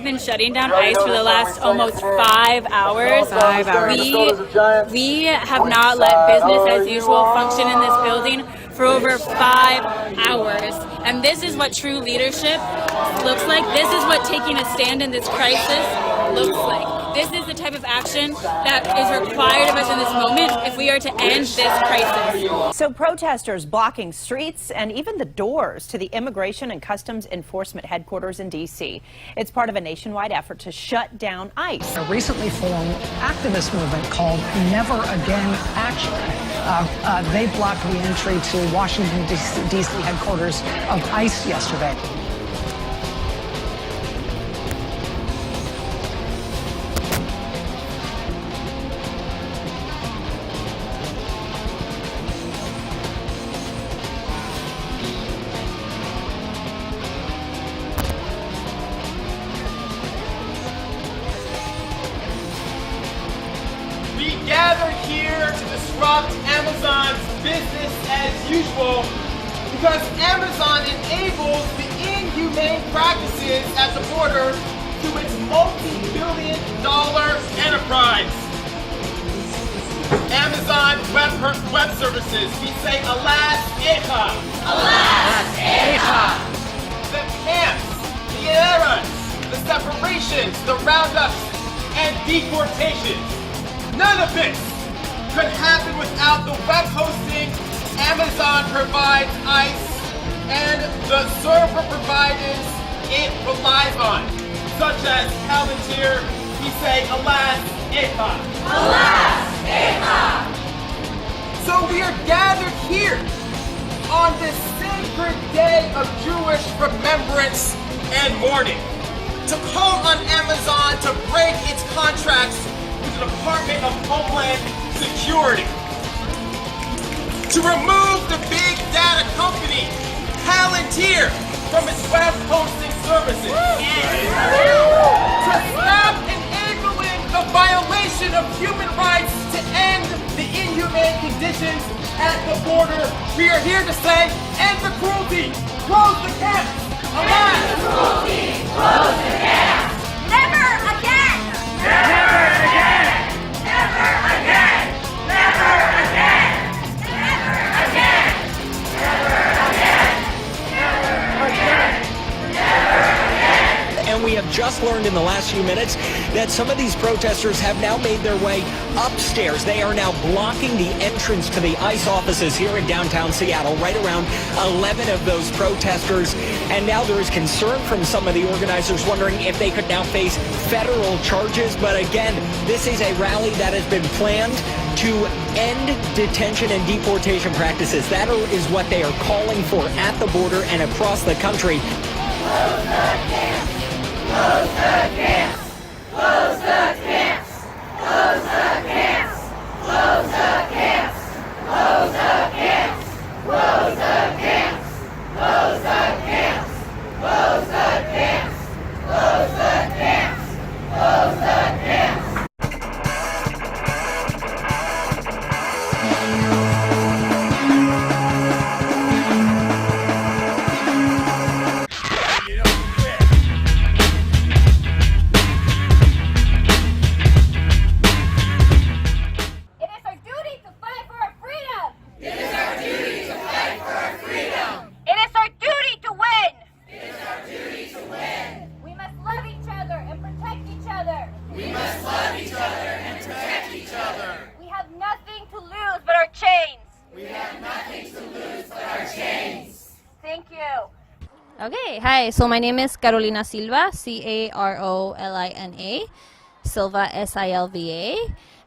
have been shutting down ICE for the last almost 5 hours. 5 hours. We have not let business as usual function in this building for over 5 hours. And this is what true leadership looks like. This is what taking a stand in this crisis looks like. This is the type of action that is required of us in this moment if we are to end this crisis. So protesters blocking streets and even the doors to the Immigration and Customs Enforcement headquarters in D.C. It's part of a nationwide effort to shut down ICE. A recently formed activist movement called Never Again Action. They blocked the entry to Washington, D.C. headquarters of ICE yesterday. We gathered here to disrupt Amazon's business as usual because Amazon enables the inhumane practices at the border to its multi-billion-dollar enterprise. Amazon Web Services, we say alas, echa. Alas, echa. The camps, the eras, the separations, the roundups, and deportations. None of this could happen without the web hosting Amazon provides ICE and the server providers it relies on, such as Palantir, we say alas, echa. Alas, echa. So we are gathered here on this sacred day of Jewish remembrance and mourning to call on Amazon to break its contracts with the Department of Homeland Security, to remove the big data company Palantir from its web hosting services, to stop enabling the violation of human rights, to end the inhumane conditions at the border. We are here to say, end the cruelty, close the camps. Alas, End the cruelty, close the camps. Never again. Never again. Never again. Never again. Never again. Never again. Never again. Never again. And we have just learned in the last few minutes that some of these protesters have now made their way upstairs. They are now blocking the entrance to the ICE offices here in downtown Seattle, right around 11 of those protesters. And now there is concern from some of the organizers wondering if they could now face federal charges. But again, this is a rally that has been planned to end detention and deportation practices. That is what they are calling for at the border and across the country. Close the camps. Close the camps. Close the camps. Close the camps. Close the camps. Close the camps. Close the camps. Close the camps. Close the camps. Close the camps. Close the camps. Okay, hi. So my name is Carolina Silva, Carolina, Silva, Silva.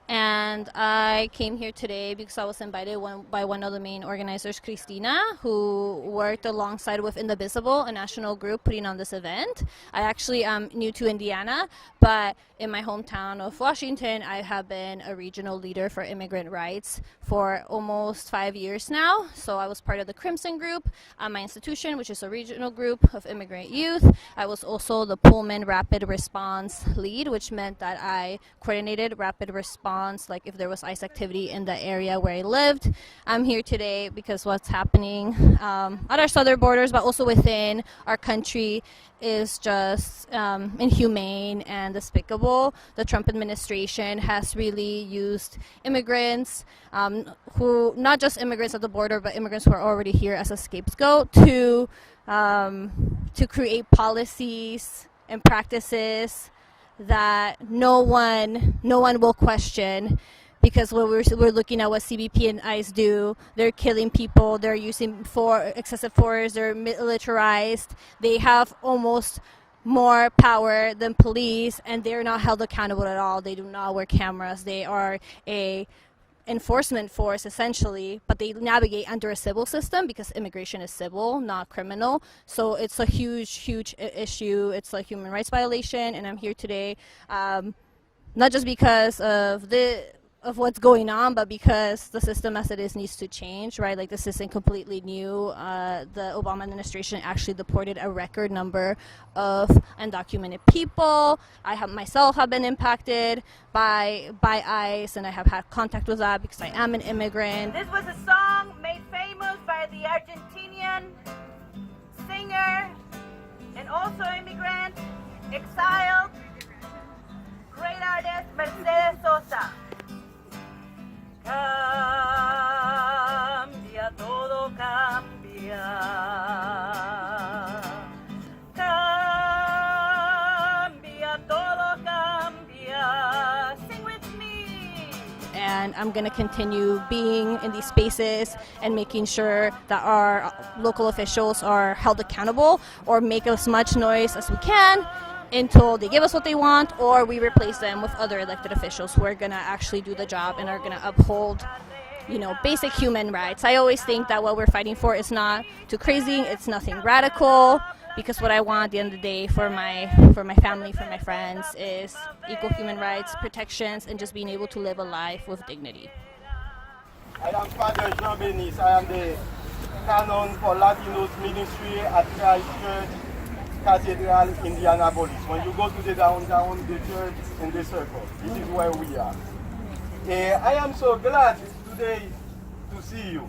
And I came here today because I was invited by one of the main organizers, Christina, who worked alongside with Indivisible, a national group putting on this event. I actually am new to Indiana, but in my hometown of Washington, I have been a regional leader for immigrant rights for almost 5 years now. So I was part of the Crimson Group at my institution, which is a regional group of immigrant youth. I was also the Pullman Rapid Response lead, which meant that I coordinated rapid response response, like if there was ICE activity in the area where I lived. I'm here today because what's happening at our southern borders, but also within our country, is just inhumane and despicable. The Trump administration has really used immigrants, who, not just immigrants at the border, but immigrants who are already here, as a scapegoat to create policies and practices that no one will question. Because when we're looking at what CBP and ICE do, they're killing people, they're using excessive force, they're militarized, they have almost more power than police, and they're not held accountable at all. They do not wear cameras. They are a enforcement force essentially, but they navigate under a civil system because immigration is civil, not criminal. So it's a huge issue. It's a human rights violation, and I'm here today not just because of what's going on, but because the system as it is needs to change, right? Like, this isn't completely new. The Obama administration actually deported a record number of undocumented people. I myself have been impacted by ICE, and I have had contact with that because I am an immigrant. This was a song made famous by the Argentinian singer and also immigrant, exiled, great artist Mercedes Sosa. Cambia, todo cambia. Cambia, todo cambia. Sing with me. And I'm going to continue being in these spaces and making sure that our local officials are held accountable, or make as much noise as we can until they give us what they want, or we replace them with other elected officials who are going to actually do the job and are going to uphold, basic human rights. I always think that what we're fighting for is not too crazy, it's nothing radical, because what I want at the end of the day for my family, for my friends, is equal human rights, protections, and just being able to live a life with dignity. I am Father Jean Benis. I am the canon for Latinos ministry at Christ Church Cathedral, Indianapolis. When you go to the downtown, the church and the circle, this is where we are. I am so glad today to see you.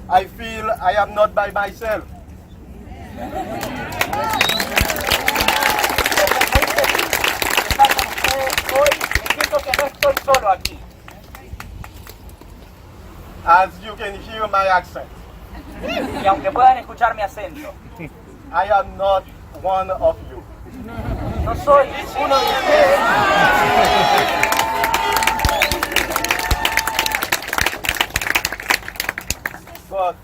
I feel I am not by myself. As you can hear my accent. Y aunque puedan escuchar mi acento, I am not one of you. no soy uno de ustedes. But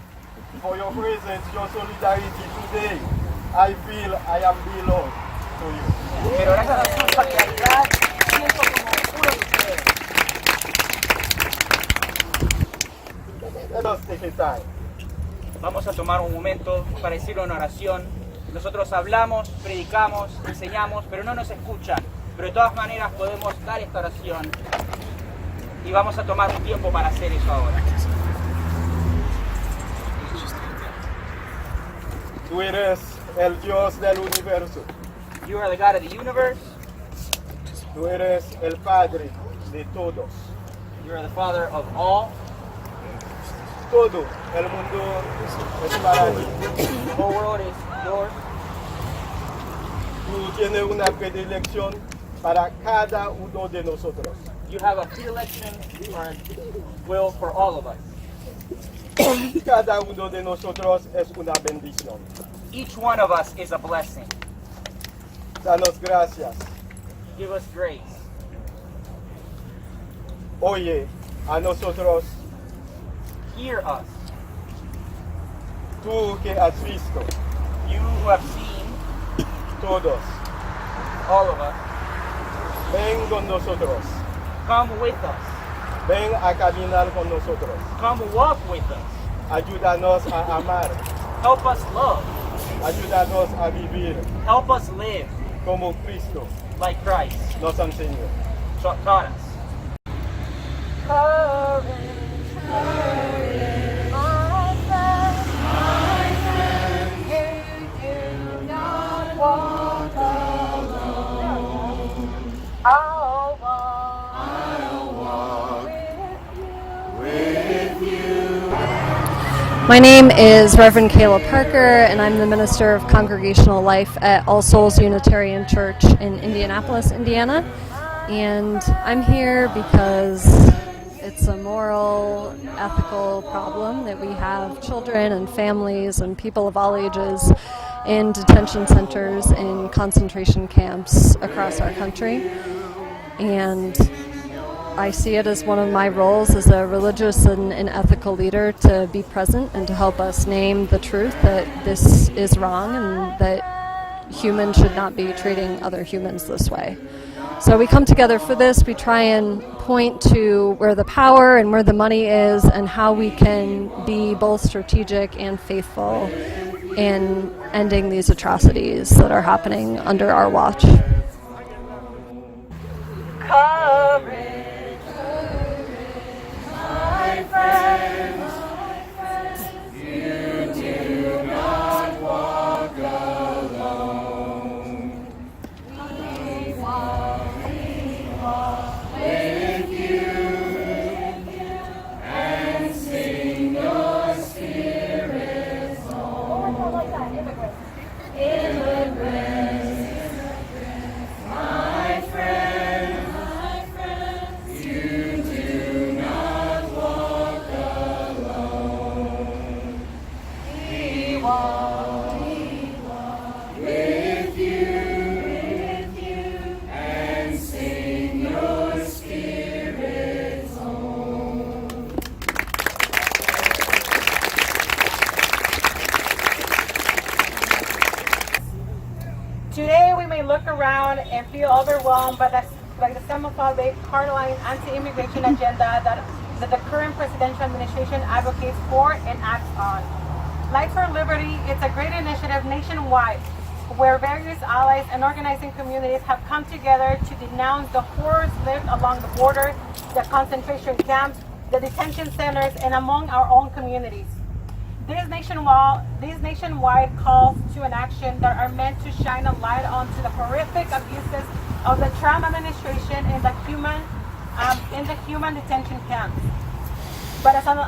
for your presence, your solidarity today, I feel I am belong to you. Pero gracias a su solidaridad, siento como uno de ustedes. Let us take a time. Vamos a tomar un momento para decir una oración. Nosotros hablamos, predicamos, enseñamos, pero no nos escuchan. Pero de todas maneras podemos dar esta oración y vamos a tomar un tiempo para hacer eso ahora. Tú eres el Dios del universo. You are the God of the universe. Tú eres el Padre de todos. You are the Father of all. Todo el mundo es para ti. The whole world is yours. Tú tienes una predilección para cada uno de nosotros. You have a predilection or will for all of us. Cada uno de nosotros es una bendición. Each one of us is a blessing. Danos gracias. Give us grace. Oye a nosotros, Hear us. tú que has visto, You who have seen, todos. all of us, Ven con nosotros. come with us. Ven a caminar con nosotros. Come walk with us. Ayúdanos a amar. Help us love. Ayúdanos a vivir Help us live como Cristo like Christ nos enseñó. taught us. I'll walk My name is Reverend Kayla Parker, and I'm the Minister of Congregational Life at All Souls Unitarian Church in Indianapolis, Indiana. And I'm here because it's a moral, ethical problem that we have children and families and people of all ages in detention centers and concentration camps across our country. And I see it as one of my roles as a religious and ethical leader to be present and to help us name the truth that this is wrong and that humans should not be treating other humans this way. So we come together for this. We try and point to where the power and where the money is and how we can be both strategic and faithful in ending these atrocities that are happening under our watch. Courage, my friends, you do not walk alone. We walk with you and sing your spirit's song. Immigrants, my friends, you do not walk alone. We walk with you and sing your spirit's song. Today we may look around and feel overwhelmed by the Islamophobic, hardline, anti-immigration agenda that the current presidential administration advocates for and acts on. Light for Liberty is a great initiative nationwide where various allies and organizing communities have come together to denounce the horrors lived along the border, the concentration camps, the detention centers, and among our own communities. These nationwide calls to an action that are meant to shine a light onto the horrific abuses of the Trump administration in the human detention camps. But as an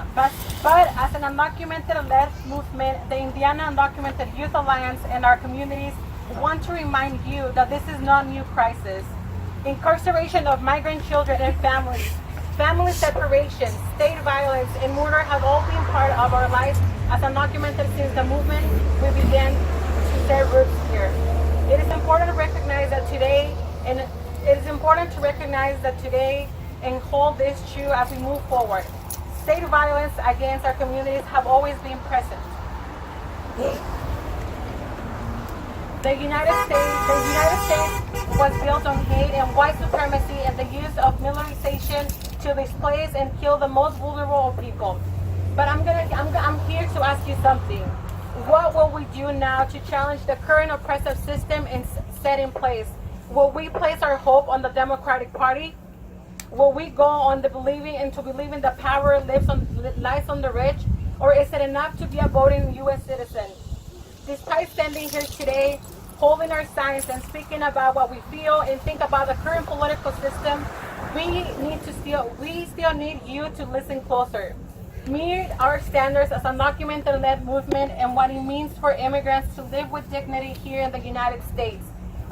undocumented-led movement, the Indiana Undocumented Youth Alliance and our communities want to remind you that this is not a new crisis. Incarceration of migrant children and families, family separation, state violence, and murder have all been part of our lives as undocumented since the movement we began to set roots here. It is important to recognize that today, and hold this true as we move forward. State violence against our communities have always been present. The United States was built on hate and white supremacy and the use of militarization to displace and kill the most vulnerable people. But I'm here to ask you something. What will we do now to challenge the current oppressive system and set in place? Will we place our hope on the Democratic Party? Will we go on believing the power lies on the rich? Or is it enough to be a voting U.S. citizen? Despite standing here today, holding our signs and speaking about what we feel and think about the current political system, we still need you to listen closer. Meet our standards as a undocumented-led movement and what it means for immigrants to live with dignity here in the United States.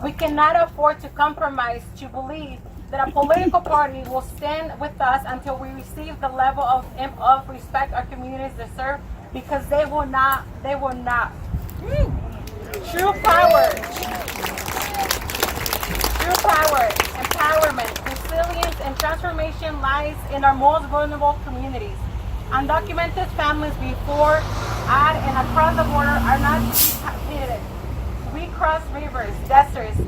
We cannot afford to compromise to believe that a political party will stand with us until we receive the level of respect our communities deserve, because they will not. True power, empowerment, resilience, and transformation lies in our most vulnerable communities. Undocumented families before, at, and across the border are not hidden. We cross rivers, deserts,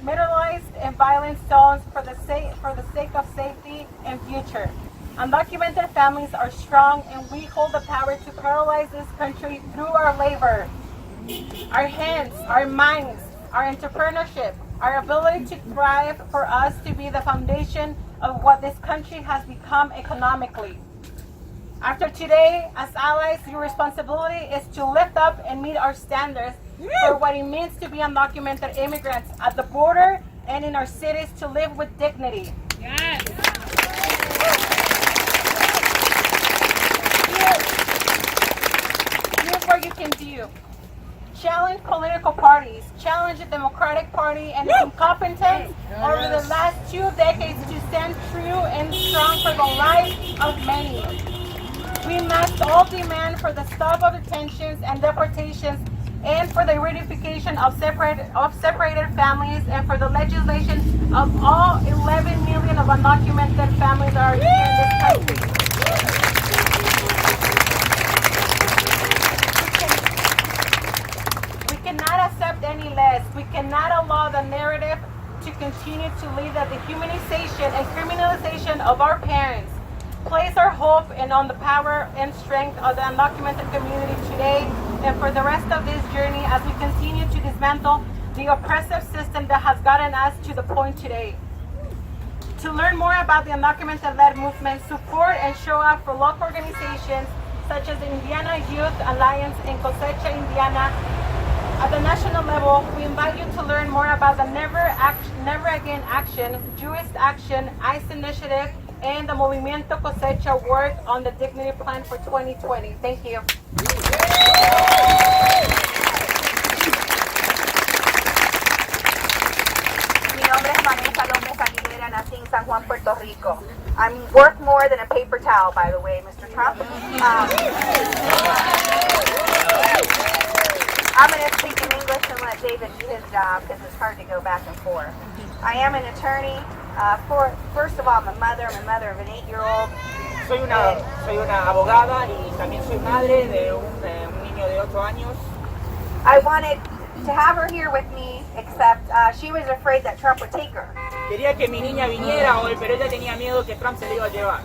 militarized and violent zones for the sake of safety and future. Undocumented families are strong, and we hold the power to paralyze this country through our labor. Our hands, our minds, our entrepreneurship, our ability to thrive for us to be the foundation of what this country has become economically. After today, as allies, your responsibility is to lift up and meet our standards for what it means to be undocumented immigrants at the border and in our cities to live with dignity. Yes. challenge you. Challenge political parties, challenge the Democratic Party and its incompetence over the last 2 decades to stand true and strong for the lives of many. We must all demand for the stop of detentions and deportations and for the reunification of separated families and for the legislation of all 11 million of undocumented families that are here in this country. We cannot accept any less. We cannot allow the narrative to continue to lead the dehumanization and criminalization of our parents. Place our hope on the power and strength of the undocumented community today and for the rest of this journey as we continue to dismantle the oppressive system that has gotten us to the point today. To learn more about the undocumented-led movement, support and show up for local organizations such as the Indiana Youth Alliance and Cosecha Indiana. At the national level, we invite you to learn more about the Never Again Action, Jewish Action, I.C.E. Initiative, and the Movimiento Cosecha work on the Dignity Plan for 2020. Thank you. Mi nombre es Vanessa López Aguilera, nací en San Juan, Puerto Rico. I'm worth more than a paper towel, by the way, Mr. Trump. I'm going to speak in English and let David do his job because it's hard to go back and forth. I am an attorney. First of all, I'm a mother of an 8-year-old. Soy una abogada y también soy madre de un niño de 8 años. I wanted to have her here with me, except she was afraid that Trump would take her. Quería que mi niña viniera hoy, pero ella tenía miedo que Trump se la iba a llevar.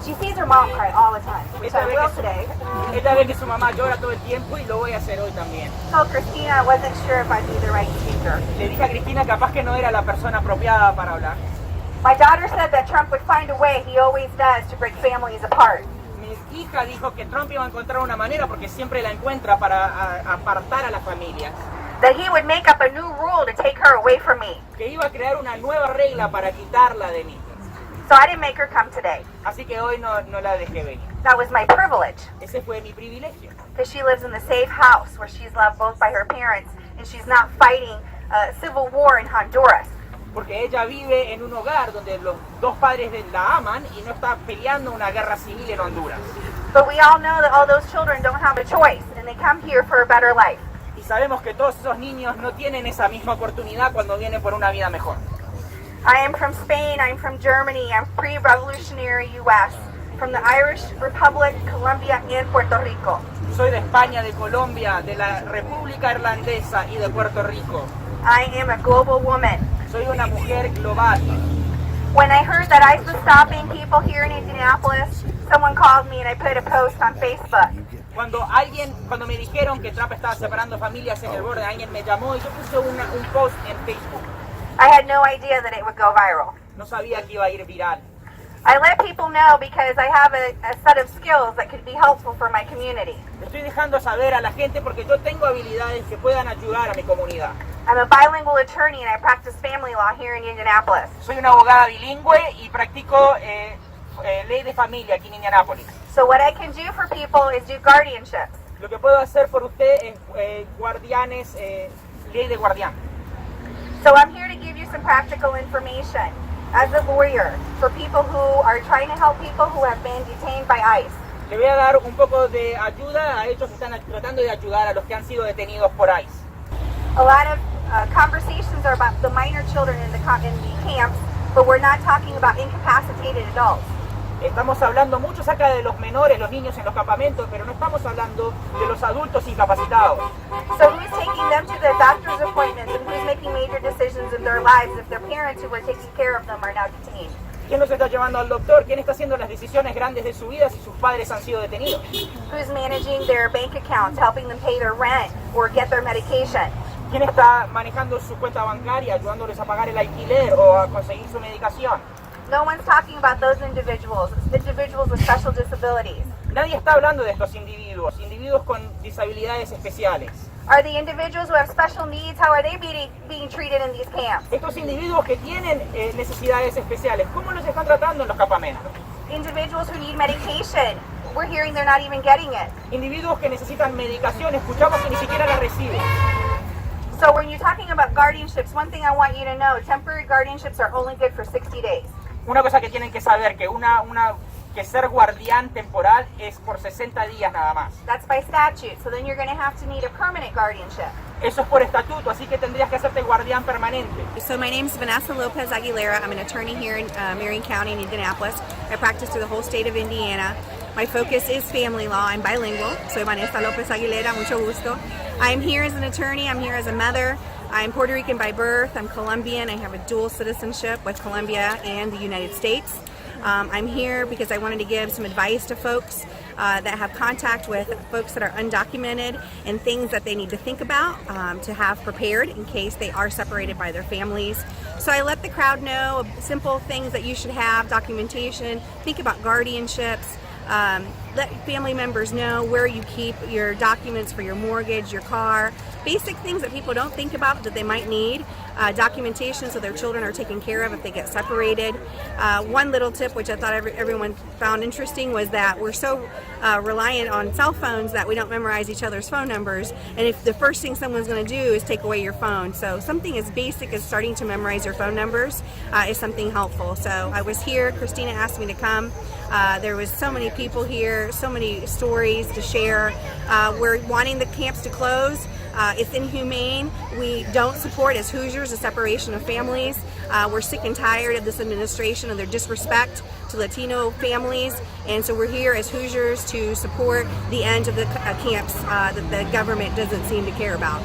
She sees her mom cry all the time, which I will today. Ella ve que su mamá llora todo el tiempo y lo voy a hacer hoy también. Told Christina I wasn't sure if I'd be the right speaker. Le dije a Cristina capaz que no era la persona apropiada para hablar. My daughter said that Trump would find a way, he always does, to break families apart. Mi hija dijo que Trump iba a encontrar una manera, porque siempre la encuentra, para apartar a las familias. That he would make up a new rule to take her away from me. Que iba a crear una nueva regla para quitarla de mí. So I didn't make her come today. Así que hoy no la dejé venir. That was my privilege. Ese fue mi privilegio. Because she lives in the safe house where she's loved both by her parents and she's not fighting a civil war in Honduras. Porque ella vive en un hogar donde los dos padres la aman y no está peleando una guerra civil en Honduras. But we all know that all those children don't have a choice and they come here for a better life. Y sabemos que todos esos niños no tienen esa misma oportunidad cuando vienen por una vida mejor. I am from Spain, I'm from Germany, I'm pre-revolutionary U.S., from the Irish Republic, Colombia, and Puerto Rico. Soy de España, de Colombia, de la República Irlandesa y de Puerto Rico. I am a global woman. Soy una mujer global. When I heard that ICE was stopping people here in Indianapolis, someone called me and I put a post on Facebook. Cuando me dijeron que Trump estaba separando familias en el borde, alguien me llamó y yo puse un post en Facebook. I had no idea that it would go viral. No sabía que iba a ir viral. I let people know because I have a set of skills that could be helpful for my community. Estoy dejando saber a la gente porque yo tengo habilidades que puedan ayudar a mi comunidad. I'm a bilingual attorney and I practice family law here in Indianapolis. Soy una abogada bilingüe y practico ley de familia aquí en Indianápolis. So what I can do for people is do guardianships. Lo que puedo hacer por usted es guardianes, ley de guardián. So I'm here to give you some practical information as a lawyer for people who are trying to help people who have been detained by ICE. Le voy a dar un poco de ayuda a ellos que están tratando de ayudar a los que han sido detenidos por ICE. A lot of conversations are about the minor children in the camps, but we're not talking about incapacitated adults. Estamos hablando mucho acerca de los menores, los niños en los campamentos, pero no estamos hablando de los adultos incapacitados. So who's taking them to the doctor's appointments and who's making major decisions in their lives if their parents who were taking care of them are now detained? ¿Quién los está llevando al doctor? ¿Quién está haciendo las decisiones grandes de su vida si sus padres han sido detenidos? Who's managing their bank accounts, helping them pay their rent or get their medication? ¿Quién está manejando su cuenta bancaria, ayudándoles a pagar el alquiler o a conseguir su medicación? No one's talking about those individuals with special disabilities. Nadie está hablando de estos individuos con disabilidades especiales. Are the individuals who have special needs, how are they being treated in these camps? Estos individuos que tienen necesidades especiales, ¿cómo los están tratando en los campamentos? Individuals who need medication, we're hearing they're not even getting it. Individuos que necesitan medicación, escuchamos que ni siquiera la reciben. So when you're talking about guardianships, one thing I want you to know, temporary guardianships are only good for 60 days. Una cosa que tienen que saber, que ser guardián temporal es por 60 días nada más. That's by statute, so then you're going to have to need a permanent guardianship. Eso es por estatuto, así que tendrías que hacerte guardián permanente. So my name is Vanessa Lopez Aguilera. I'm an attorney here in Marion County in Indianapolis. I practice through the whole state of Indiana. My focus is family law. I'm bilingual. Soy Vanessa Lopez Aguilera, mucho gusto. I'm here as an attorney. I'm here as a mother. I'm Puerto Rican by birth. I'm Colombian. I have a dual citizenship with Colombia and the United States. I'm here because I wanted to give some advice to folks that have contact with folks that are undocumented and things that they need to think about to have prepared in case they are separated by their families. So I let the crowd know simple things that you should have, documentation, think about guardianships, let family members know where you keep your documents for your mortgage, your car, basic things that people don't think about that they might need. Documentation so their children are taken care of if they get separated. One little tip which I thought everyone found interesting was that we're so reliant on cell phones that we don't memorize each other's phone numbers, and if the first thing someone's going to do is take away your phone, so something as basic as starting to memorize your phone numbers is something helpful. So I was here, Christina asked me to come. There was so many people here, so many stories to share. We're wanting the camps to close. It's inhumane. We don't support as Hoosiers the separation of families. We're sick and tired of this administration and their disrespect to Latino families, and so we're here as Hoosiers to support the end of the camps that the government doesn't seem to care about,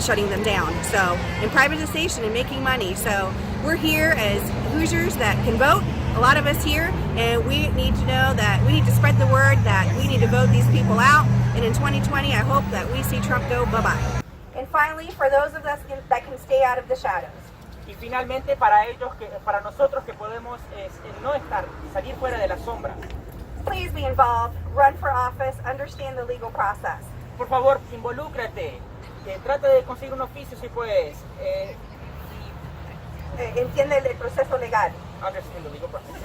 shutting them down. So, and privatization and making money. So we're here as Hoosiers that can vote, a lot of us here, and we need to know that we need to spread the word that we need to vote these people out, and in 2020 I hope that we see Trump go bye-bye. And finally, for those of us that can stay out of the shadows. Y finalmente para nosotros que podemos no salir fuera de la sombra. Please be involved, run for office, understand the legal process. Por favor, involúcrate, trata de conseguir un oficio si puedes. Entiende el proceso legal. Understand the legal process.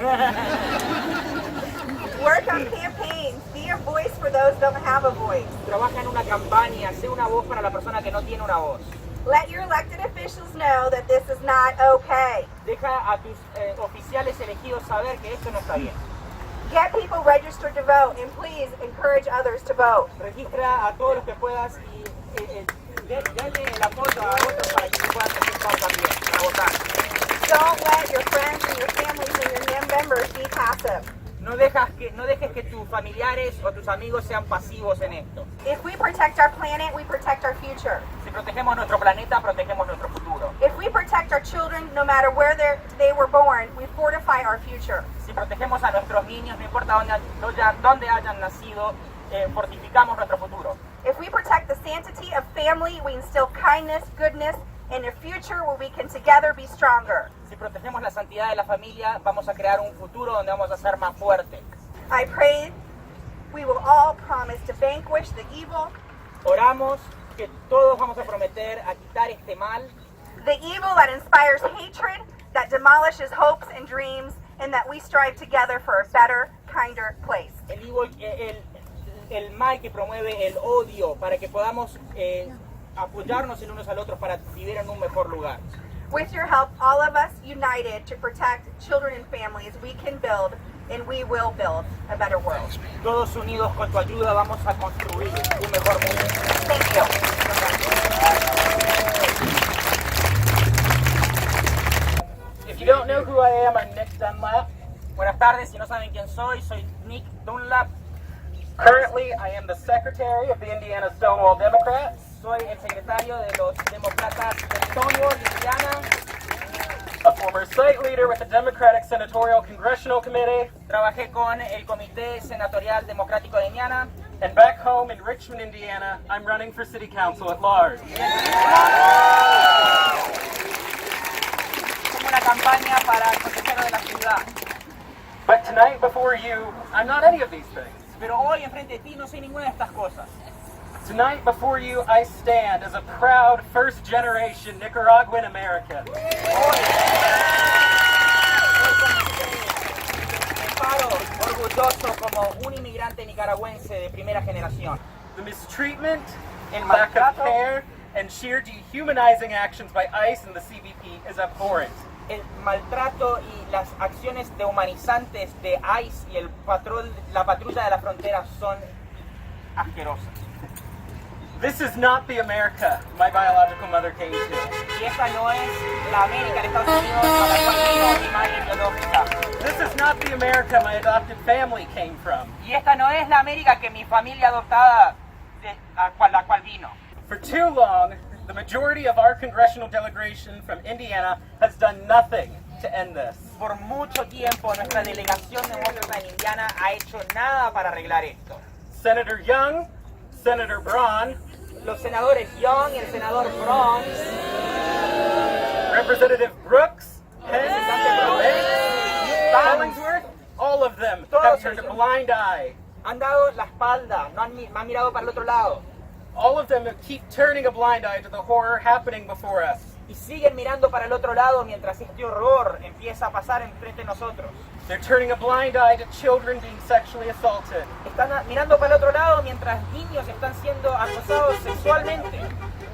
Work on campaigns. Be a voice for those who don't have a voice. Trabaja en una campaña, sé una voz para la persona que no tiene una voz. Let your elected officials know that this is not okay. Deja a tus oficiales elegidos saber que esto no está bien. Get people registered to vote, and please encourage others to vote. Registra a todos los que puedas y denle el apoyo a otros para que puedan participar también, para votar. Don't let your friends and your families and your members be passive. No dejes que tus familiares o tus amigos sean pasivos en esto. If we protect our planet, we protect our future. Si protegemos nuestro planeta, protegemos nuestro futuro. If we protect our children, no matter where they were born, we fortify our future. Si protegemos a nuestros niños, no importa dónde hayan nacido, fortificamos nuestro futuro. If we protect the sanctity of family, we instill kindness, goodness, and a future where we can together be stronger. Si protegemos la santidad de la familia, vamos a crear un futuro donde vamos a ser más fuertes. I pray we will all promise to vanquish the evil. Oramos que todos vamos a prometer a quitar este mal. The evil that inspires hatred, that demolishes hopes and dreams, and that we strive together for a better, kinder place. El mal que promueve el odio para que podamos apoyarnos el unos al otro para vivir en un mejor lugar. With your help, all of us united to protect children and families, we can build and we will build a better world. Todos unidos con tu ayuda vamos a construir un mejor mundo. Thank you. If you don't know who I am, I'm Nick Dunlap. Buenas tardes, si no saben quién soy Nick Dunlap. Currently, I am the secretary of the Indiana Stonewall Democrats. Soy el secretario de los demócratas de Stonewall, Indiana. A former site leader with the Democratic Senatorial Congressional Committee. Trabajé con el Comité Senatorial Democrático de Indiana. And back home in Richmond, Indiana, I'm running for City Council at large. Como una campaña para el consejero de la ciudad. But tonight before you, I'm not any of these things. Pero hoy enfrente de ti no soy ninguna de estas cosas. Tonight before you, I stand as a proud first-generation Nicaraguan American. Orgulloso como un inmigrante nicaragüense de primera generación. The mistreatment, El lack of maltrato, care, and sheer dehumanizing actions by ICE and the CBP is abhorrent. el maltrato y las acciones dehumanizantes de ICE y la patrulla de la frontera son asquerosas. This is not the America my biological mother came to. Y esta no es la América de Estados Unidos a la cual vino mi madre biológica. This is not the America my adopted family came from. Y esta no es la América que mi familia adoptada la cual vino. For too long, the majority of our congressional delegation from Indiana has done nothing to end this. Por mucho tiempo nuestra delegación demócrata en Indiana ha hecho nada para arreglar esto. Senator Young, Senator Braun, los senadores Young y el senador Braun, Representative Brooks, Hollingsworth, all of them have turned a blind eye. Han dado la espalda, no han mirado para el otro lado. All of them keep turning a blind eye to the horror happening before us. Y siguen mirando para el otro lado mientras este horror empieza a pasar enfrente de nosotros. They're turning a blind eye to children being sexually assaulted. Están mirando para el otro lado mientras niños están siendo acosados sexualmente.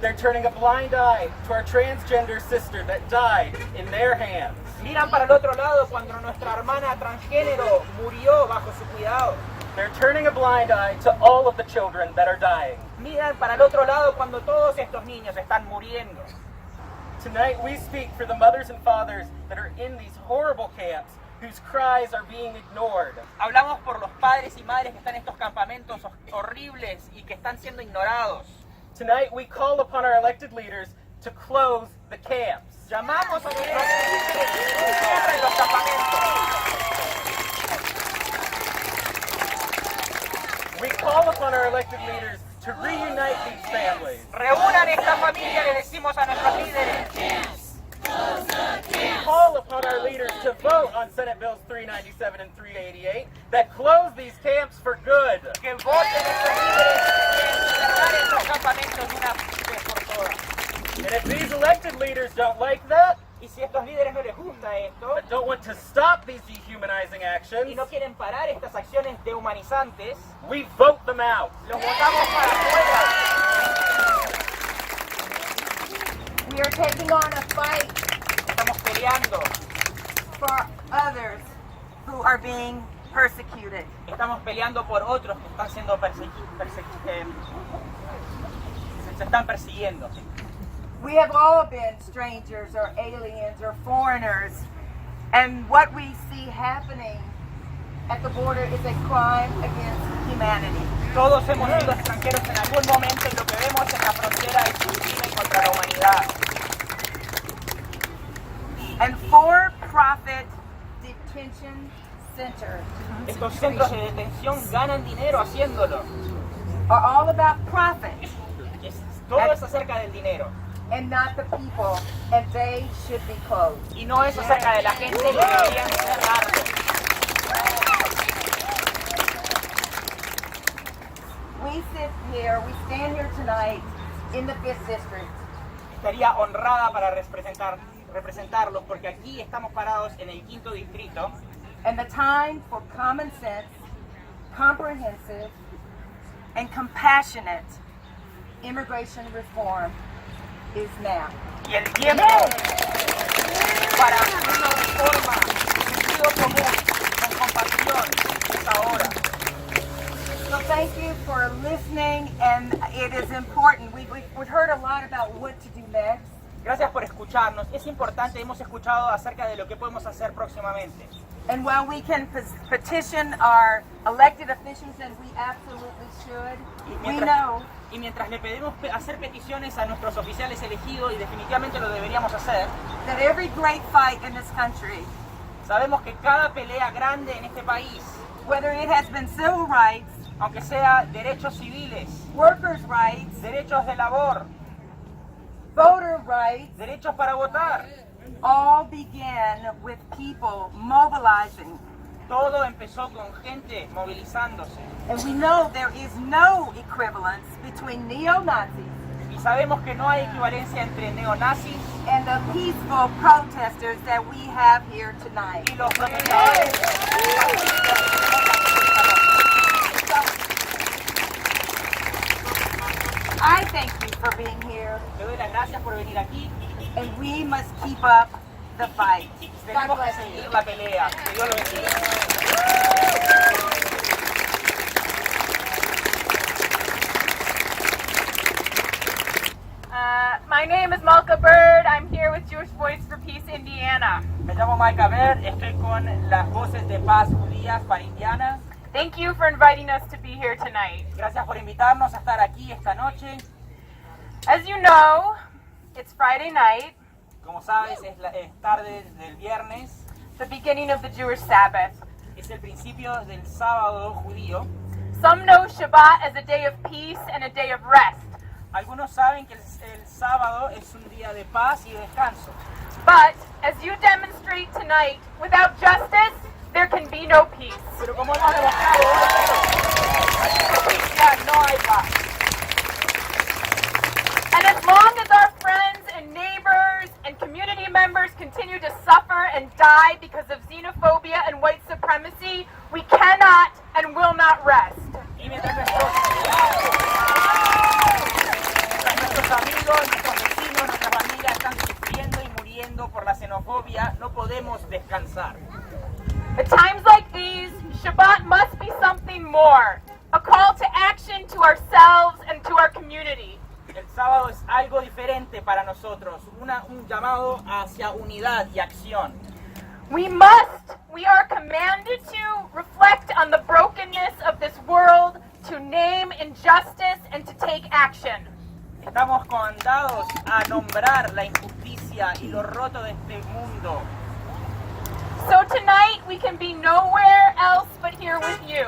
They're turning a blind eye to our transgender sister that died in their hands. Miran para el otro lado cuando nuestra hermana transgénero murió bajo su cuidado. They're turning a blind eye to all of the children that are dying. Miran para el otro lado cuando todos estos niños están muriendo. Tonight we speak for the mothers and fathers that are in these horrible camps whose cries are being ignored. Hablamos por los padres y madres que están en estos campamentos horribles y que están siendo ignorados. Tonight we call upon our elected leaders to close the camps. Llamamos a nuestros líderes que cierren los campamentos. We call upon our elected leaders to reunite these families. Reúnan esta familia, le decimos a nuestros líderes. We call upon our leaders to vote on Senate Bills 397 and 388 that close these camps for good. Que voten nuestros líderes en cerrar estos campamentos de una vez por todas. And if these elected leaders don't like that, y si a estos líderes no les gusta esto, but don't want to stop these dehumanizing actions, y no quieren parar estas acciones dehumanizantes, we vote them out. Los votamos para afuera. We are taking on a fight Estamos peleando for others who are being persecuted. Estamos peleando por otros que están siendo se están persiguiendo. We have all been strangers or aliens or foreigners, and what we see happening at the border is a crime against humanity. Todos hemos sido extranjeros en algún momento y lo que vemos en la frontera es un crimen contra la humanidad. And for-profit detention centers Estos centros de detención ganan dinero haciéndolo. are all about profit Todo es acerca del dinero. and not the people, and they should be closed. Y no es acerca de la gente y deberían cerrarlo. We stand here tonight in the 5th District. Estaría honrada para representarlos porque aquí estamos parados en el 5º distrito. And the time for common sense, comprehensive, and compassionate immigration reform is now. Y el tiempo para una reforma de sentido común con compasión es ahora. So thank you for listening, and it is important. We've heard a lot about what to do next. Gracias por escucharnos. Es importante, hemos escuchado acerca de lo que podemos hacer próximamente. And while we can petition our elected officials, and we absolutely should, we know Y mientras le pedimos hacer peticiones a nuestros oficiales elegidos, y definitivamente lo deberíamos hacer, that every great fight in this country, sabemos que cada pelea grande en este país, whether it has been civil rights, aunque sea derechos civiles, workers' rights, derechos de labor, voter rights, derechos para votar, all began with people mobilizing Todo empezó con gente movilizándose. And we know there is no equivalence between neo-Nazis Y sabemos que no hay equivalencia entre neonazis and the peaceful protesters that we have here tonight. y los protestadores. I thank you for being here, Le doy las gracias por venir aquí. and we must keep up the fight. Tenemos que seguir la pelea. Que Dios lo bendiga. My name is Malka Bird. I'm here with Jewish Voice for Peace Indiana. Me llamo Micah Bird, estoy con las voces de paz judías para Indiana. Thank you for inviting us to be here tonight. Gracias por invitarnos a estar aquí esta noche. As you know, it's Friday night, Como sabes, es tarde del viernes. the beginning of the Jewish Sabbath. Es el principio del sábado judío. Some know Shabbat as a day of peace and a day of rest. Algunos saben que el sábado es un día de paz y de descanso. But as you demonstrate tonight, without justice, there can be no peace. Pero como hemos demostrado hoy, sin justicia no hay paz. And as long as our friends and neighbors and community members continue to suffer and die because of xenophobia and white supremacy, we cannot and will not rest. Y mientras nuestros amigos, nuestros vecinos, nuestra familia están sufriendo y muriendo por la xenofobia, no podemos descansar. At times like these, Shabbat must be something more, a call to action to ourselves and to our community. El sábado es algo diferente para nosotros, un llamado hacia unidad y acción. We are commanded to reflect on the brokenness of this world, to name injustice and to take action. Estamos condados a nombrar la injusticia y lo roto de este mundo. So tonight we can be nowhere else but here with you.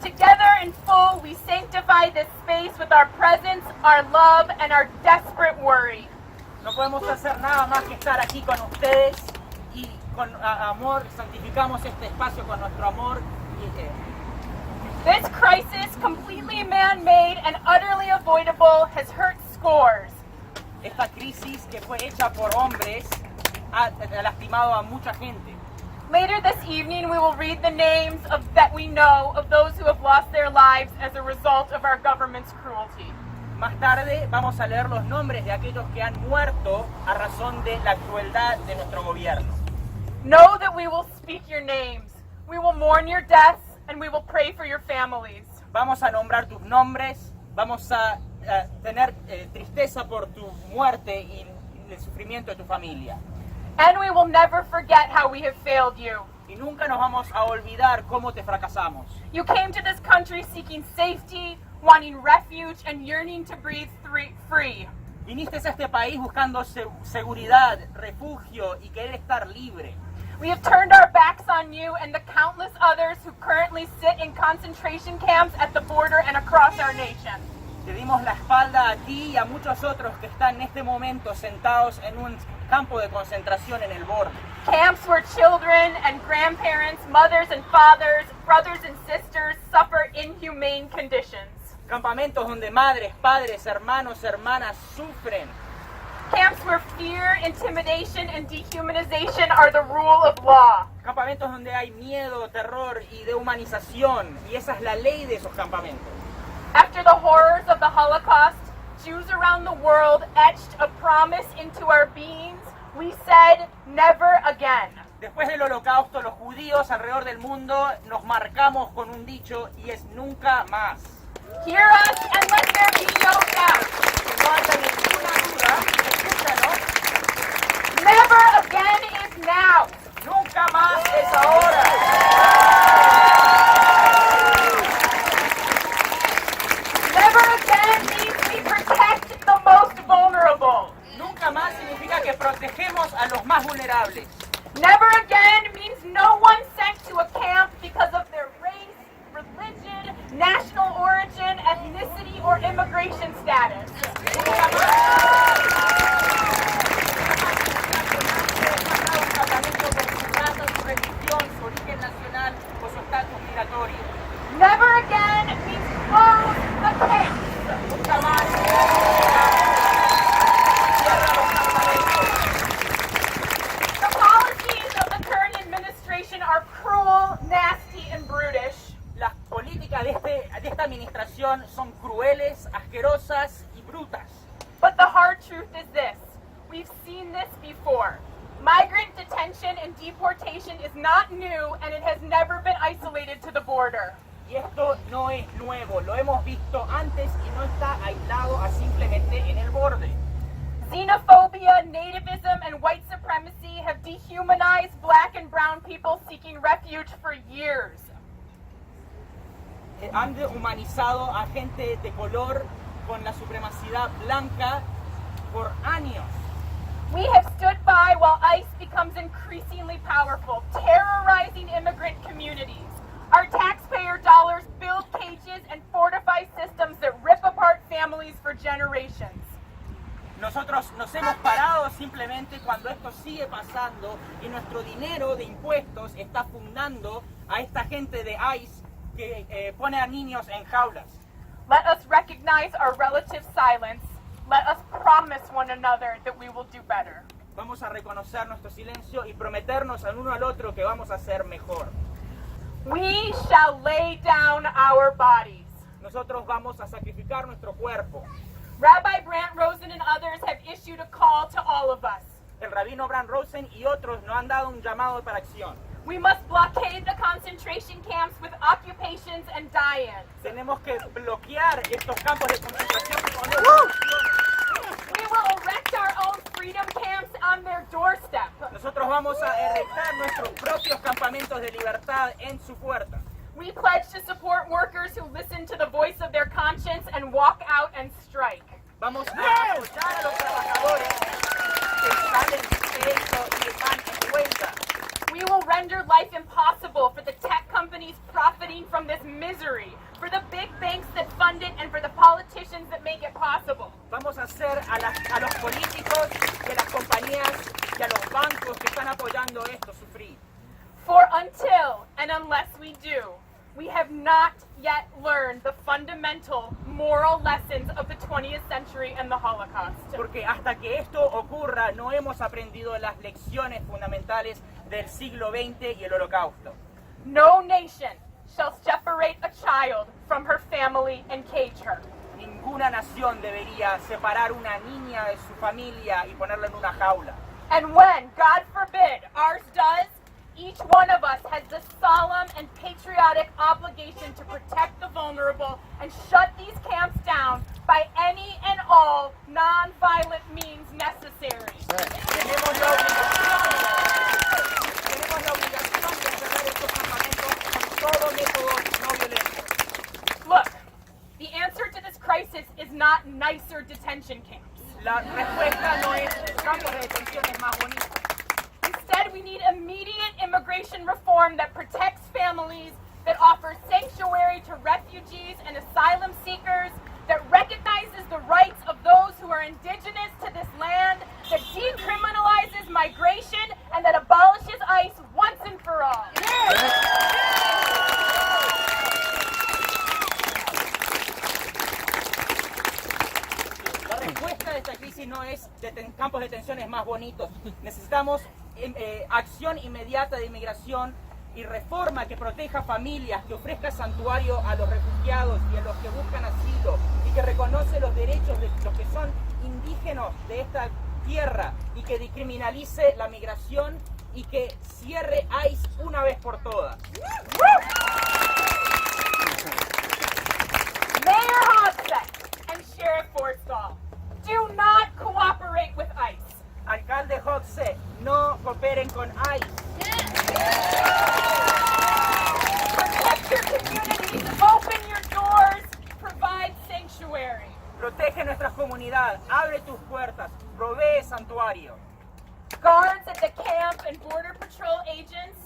Together in full, we sanctify this space with our presence, our love, and our desperate worry. No podemos hacer nada más que estar aquí con ustedes y con amor santificamos este espacio con nuestro amor. This crisis, completely man-made and utterly avoidable, has hurt scores. Esta crisis que fue hecha por hombres ha lastimado a mucha gente. Later this evening, we will read the names that we know of those who have lost their lives as a result of our government's cruelty. Más tarde vamos a leer los nombres de aquellos que han muerto a razón de la crueldad de nuestro gobierno. Know that we will speak your names. We will mourn your deaths and we will pray for your families. Vamos a nombrar tus nombres, vamos a tener tristeza por tu muerte y el sufrimiento de tu familia. And we will never forget how we have failed you. Y nunca nos vamos a olvidar cómo te fracasamos. You came to this country seeking safety, wanting refuge, and yearning to breathe free. Viniste a este país buscando seguridad, refugio y querer estar libre. We have turned our backs on you and the countless others who currently sit in concentration camps at the border and across our nation. Te dimos la espalda a ti y a muchos otros que están en este momento sentados en un campo de concentración en el borde. Camps where children and grandparents, mothers and fathers, brothers and sisters suffer inhumane conditions. Campamentos donde madres, padres, hermanos, hermanas sufren. Camps where fear, intimidation, and dehumanization are the rule of law. Campamentos donde hay miedo, terror y dehumanización, y esa es la ley de esos campamentos. After the horrors of the Holocaust, Jews around the world etched a promise into our beings. We said, never again. Después del Holocausto, los judíos alrededor del mundo nos marcamos con un dicho y es nunca más. Hear us and let there be no doubt. Que no haya ninguna duda, escúchanos. Never again is now. Nunca más es ahora. Never again means we protect the most vulnerable. Nunca más significa que protegemos a los más vulnerables. Never again means no one sent to a camp because of their race, religion, national origin, ethnicity, or immigration status. Su religión, su origen nacional obligatorio. Never again means close the camps. Nunca más. The policies of the current administration are cruel, nasty, and brutish. Las políticas de esta administración son crueles, asquerosas y brutas. But the hard truth is this. We've seen this before. Migrant detention and deportation is not new, and it has never been isolated to the border. Y esto no es nuevo, lo hemos visto antes y no está aislado a simplemente en el borde. Xenophobia, nativism, and white supremacy have dehumanized black and brown people seeking refuge for years. Han humanizado a gente de color con la supremacía blanca por años. We have stood by while ICE becomes increasingly powerful, terrorizing immigrant communities. Our taxpayer dollars build cages and fortify systems that rip apart families for generations. Nosotros nos hemos parado simplemente cuando esto sigue pasando y nuestro dinero de impuestos está fundando a esta gente de ICE que pone a niños en jaulas. Let us recognize our relative silence. Let us promise one another that we will do better. Vamos a reconocer nuestro silencio y prometernos al uno al otro que vamos a hacer mejor. We shall lay down our bodies. Nosotros vamos a sacrificar nuestro cuerpo. Rabbi Brant Rosen and others have issued a call to all of us. El rabino Brant Rosen y otros nos han dado un llamado para acción. We must blockade the concentration camps with occupations and die-ins. Tenemos que bloquear estos campos de concentración con We will erect our own freedom camps on their doorstep. Nosotros vamos a erectar nuestros propios campamentos de libertad en su puerta. We pledge to support workers who listen to the voice of their conscience and walk out and strike. Vamos a apoyar a los trabajadores que salen de esto y van en huelga. We will render life impossible for the tech companies profiting from this misery, for the big banks that fund it, and for the politicians that make it possible. Vamos a hacer a los políticos y a las compañías y a los bancos que están apoyando esto sufrir. For until and unless we do, we have not yet learned the fundamental moral lessons of the 20th century and the Holocaust. Porque hasta que esto ocurra no hemos aprendido las lecciones fundamentales del siglo XX y el Holocausto. No nation shall separate a child from her family and cage her. Ninguna nación debería separar una niña de su familia y ponerla en una jaula. And when, God forbid, ours does, each one of us has the solemn and patriotic obligation to protect the vulnerable and shut these camps down by any and all non-violent means necessary. Tenemos la obligación de cerrar estos campamentos con todo método no violento. Look, the answer to this crisis is not nicer detention camps. La respuesta no es campos de detenciones más bonitos. Instead, we need immediate immigration reform that protects families, that offers sanctuary to refugees and asylum seekers, that recognizes the rights of those who are indigenous to this land, that decriminalizes migration, and that abolishes ICE once and for all. La respuesta de esta crisis no es campos de detenciones más bonitos. Necesitamos acción inmediata de inmigración y reforma que proteja familias, que ofrezca santuario a los refugiados y a los que buscan asilo y que reconoce los derechos de los que son indígenas de esta tierra y que decriminalice la migración y que cierre ICE una vez por todas. Mayor Hogsett and Sheriff Forstall, do not cooperate with ICE. Alcalde Hogsett, no cooperen con ICE. Protect your communities, open your doors, provide sanctuary. Protege nuestra comunidad, abre tus puertas, provee santuario. Guards at the camp and border patrol agents,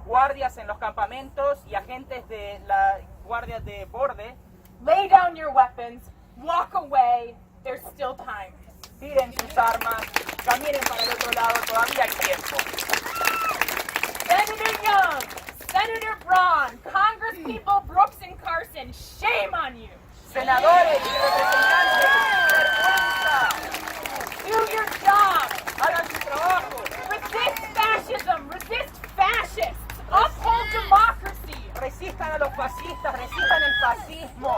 guardias en los campamentos y agentes de la guardia de borde, lay down your weapons, walk away, there's still time. Tiren sus armas, caminen para el otro lado, todavía hay tiempo. Senator Young, Senator Braun, Congresspeople Brooks and Carson, shame on you. Senadores y representantes, vergüenza. Do your job. Hagan su trabajo. Resist fascism. Resist fascists. Uphold democracy. Resistan a los fascistas, resistan el fascismo.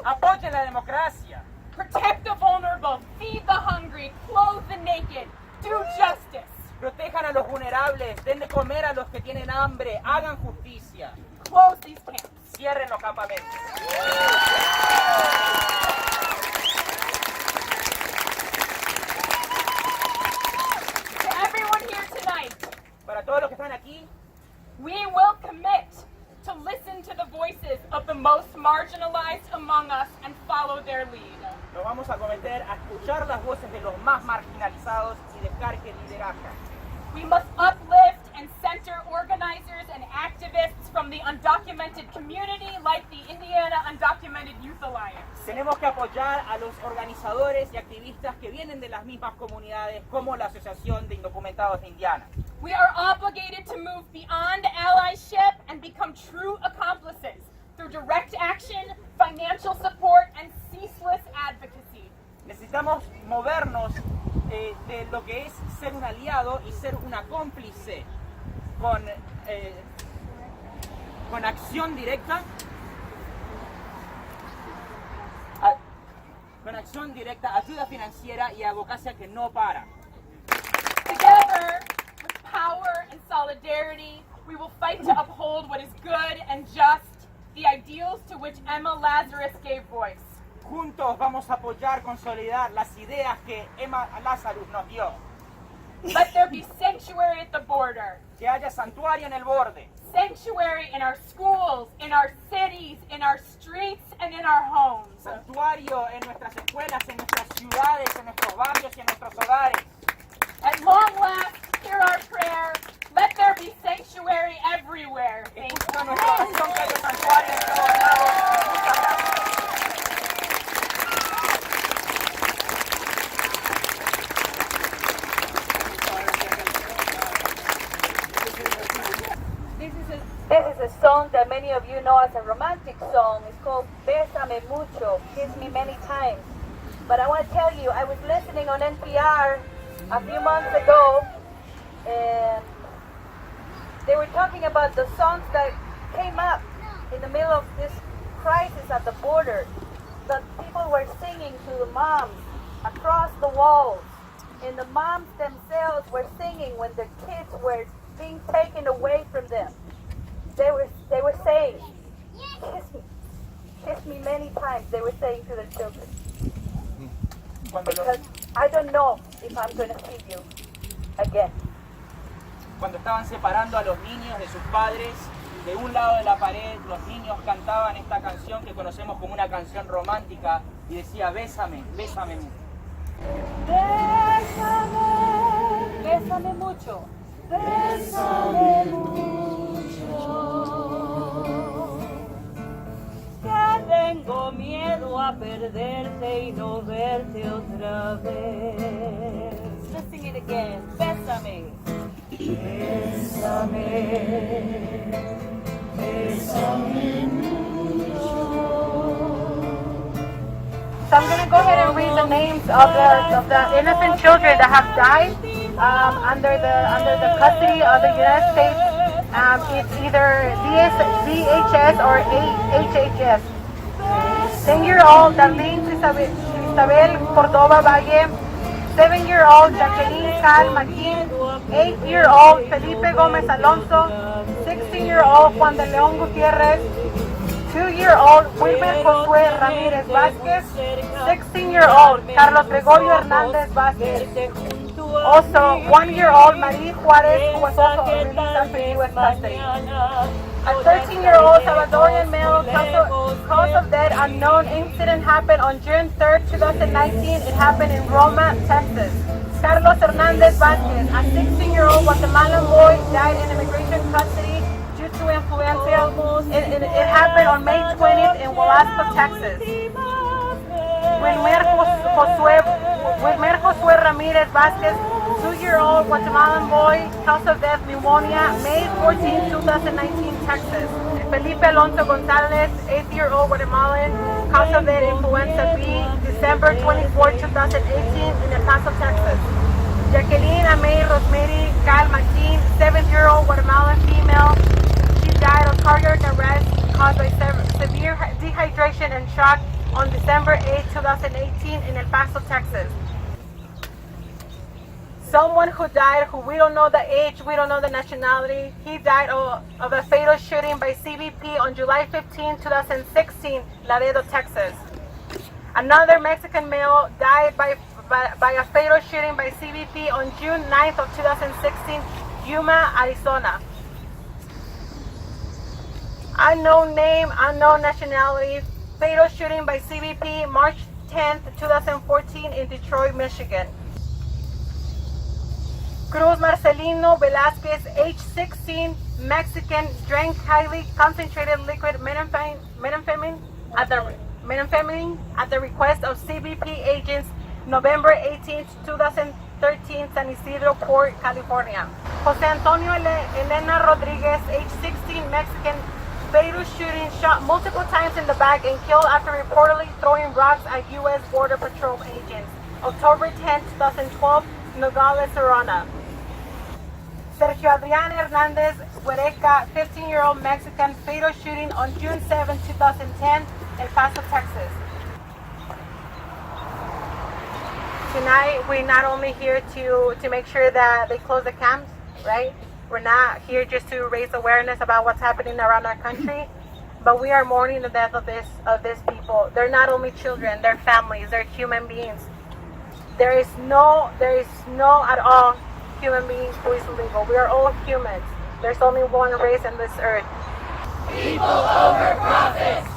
Apoyen la democracia. Protect the vulnerable. Feed the hungry. Clothe the naked. Do justice. Protejan a los vulnerables, den de comer a los que tienen hambre, hagan justicia. Close these camps. Cierren los campamentos. To everyone here tonight, Para todos los que están aquí, we will commit to listen to the voices of the most marginalized among us and follow their lead. nos vamos a comprometer a escuchar las voces de los más marginalizados y dejar que lideraje. We must uplift and center organizers and activists from the undocumented community like the Indiana Undocumented Youth Alliance. Tenemos que apoyar a los organizadores y activistas que vienen de las mismas comunidades como la Asociación de Indocumentados de Indiana. We are obligated to move beyond allyship and become true accomplices through direct action, financial support, and ceaseless advocacy. Necesitamos movernos de lo que es ser un aliado y ser una cómplice con acción directa. Con acción directa, ayuda financiera y advocacia que no para. Together, with power and solidarity, we will fight to uphold what is good and just, the ideals to which Emma Lazarus gave voice. Juntos vamos a apoyar, consolidar las ideas que Emma Lazarus nos dio. Let there be sanctuary at the border. Que haya santuario en el borde. Sanctuary in our schools, in our cities, in our streets, and in our homes. Santuario en nuestras escuelas, en nuestras ciudades, en nuestros barrios y en nuestros hogares. At long last, hear our prayer. Let there be sanctuary everywhere. Thank Escucha nuestra oración que haya santuario en todos lados. Muchas gracias. This is a song that many of you know as a romantic song. It's called Bésame Mucho, Kiss Me Many Times. But I want to tell you, I was listening on NPR a few months ago, and they were talking about the songs that came up in the middle of this crisis at the border. The people were singing to the moms across the walls, and the moms themselves were singing when their kids were being taken away from them. They were saying, kiss me many times, they were saying to their children. Because I don't know if I'm going to see you again. Cuando estaban separando a los niños de sus padres, de un lado de la pared los niños cantaban esta canción que conocemos como una canción romántica y decía, bésame, bésame mucho. Bésame, bésame mucho. Bésame mucho. Que tengo miedo a perderte y no verte otra vez. Let's sing it again. Bésame. Bésame. Bésame mucho. So I'm going to go ahead and read the names of the innocent children that have died under the custody of the United States. It's either DHS or HHS. 10-year-old Darlene Isabel Cordova Valle, 7-year-old Jacqueline Cal Maquin, 8-year-old Felipe Gomez Alonso, 16-year-old Juan de León Gutierrez, 2-year-old Wilmer Josué Ramírez Vázquez, 16-year-old Carlos Gregorio Hernández Vázquez. Also, 1-year-old Marie Juarez, who was also released after U.S. custody. A 13-year-old Salvadorian male, cause of death unknown incident happened on June 3rd, 2019. It happened in Roma, Texas. Carlos Hernández Vázquez, a 16-year-old Guatemalan boy, died in immigration custody due to influenza. It happened on May 20th in Velasco, Texas. Wilmer Josué Ramírez Vázquez, 2-year-old Guatemalan boy, cause of death pneumonia, May 14, 2019, Texas. Felipe Alonso Gonzalez, 8-year-old Guatemalan, cause of death influenza B, December 24, 2018, in El Paso, Texas. Jacqueline Amey Rosemary Cal Martin, 7-year-old Guatemalan female. She died of cardiac arrest caused by severe dehydration and shock on December 8, 2018, in El Paso, Texas. Someone who died, who we don't know the age, we don't know the nationality. He died of a fatal shooting by CBP on July 15, 2016, Laredo, Texas. Another Mexican male died by a fatal shooting by CBP on June 9th of 2016, Yuma, Arizona. Unknown name, unknown nationality, fatal shooting by CBP, March 10th, 2014, in Detroit, Michigan. Cruz Marcelino Velasquez, age 16, Mexican, drank highly concentrated liquid methamphetamine at the request of CBP agents, November 18, 2013, San Isidro Port, California. Jose Antonio Elena Rodriguez, age 16, Mexican, fatal shooting, shot multiple times in the back and killed after reportedly throwing rocks at U.S. Border Patrol agents, October 10, 2012, Nogales, Serrana. Sergio Adrián Hernández Huereca, 15-year-old Mexican, fatal shooting on June 7, 2010, El Paso, Texas. Tonight, we're not only here to make sure that they close the camps, right? We're not here just to raise awareness about what's happening around our country, but we are mourning the death of these people. They're not only children, they're families, they're human beings. There is no at all human beings who is illegal. We are all humans. There's only one race on this earth. People over profits.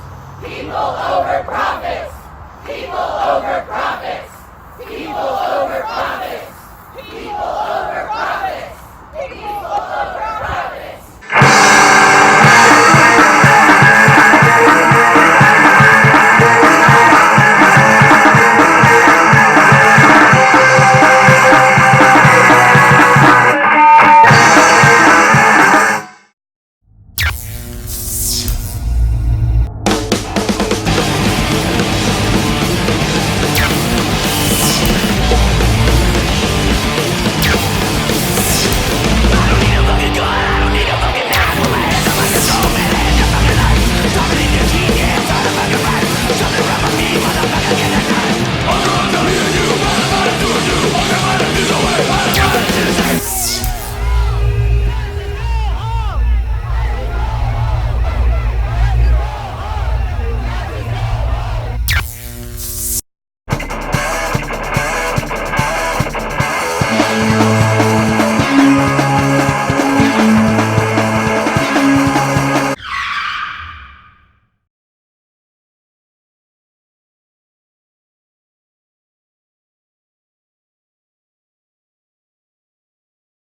People over profits. People over profits. People over profits.